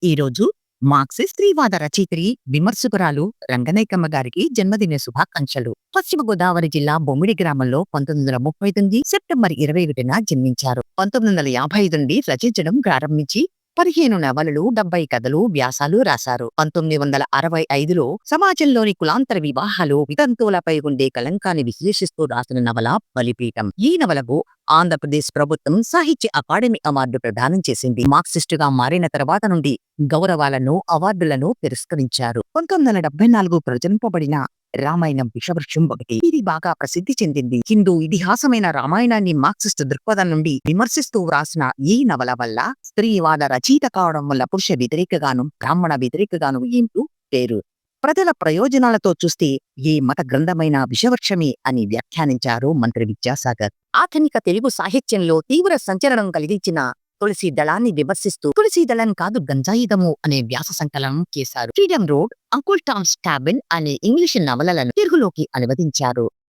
ఈ రోజు మార్క్సిస్ట్ స్త్రీవాద రచయిత్రి, విమర్శకురాలు రంగనాయకమ్మ గారికి జన్మదిన శుభాకాంక్షలు. పశ్చిమ గోదావరి జిల్లా బొమ్మిడి గ్రామంలో 1939 సెప్టెంబర్ 21న జన్మించారు. 1955 నుండి రచించడం ప్రారంభించి 15 నవలలు, 70 కథలు, వ్యాసాలు రాశారు. 1965లో సమాజంలోని కులాంతర వివాహాలు, వితంతువులపై ఉండే కళంకాన్ని విశ్లేషిస్తూ రాసిన నవల బలిపీఠం. ఈ నవలకు ఆంధ్రప్రదేశ్ ప్రభుత్వం సాహిత్య అకాడమీ అవార్డు ప్రదానం చేసింది. మార్క్సిస్టుగా మారిన తర్వాత నుండి గౌరవాలను, అవార్డులను తిరస్కరించారు. 1974 ప్రచురింపబడిన రామాయణం విషవృక్షం ఒకటి. ఇది బాగా ప్రసిద్ధి చెందింది. హిందూ ఇతిహాసమైన రామాయణాన్ని మార్క్సిస్ట్ దృక్పథం నుండి విమర్శిస్తూ వ్రాసిన ఈ నవల వల్ల స్త్రీవాద రచయిత కావడం వల్ల పురుష వ్యతిరేకగాను, బ్రాహ్మణ వ్యతిరేకగాను ఇంటూ పేరు. ప్రజల ప్రయోజనాలతో చూస్తే ఏ మత గ్రంథమైన విషవృక్షమే అని వ్యాఖ్యానించారు మంత్రి విద్యాసాగర్. ఆధునిక తెలుగు సాహిత్యంలో తీవ్ర సంచలనం కలిగించిన తులసి దళాన్ని విమర్శిస్తూ తులసి దళం కాదు గంజాయుధము అనే వ్యాస సంకలనం చేశారు. Freedom road, uncle Toms cabin అనే ఇంగ్లీష్ నవలలను తెలుగులోకి అనువదించారు.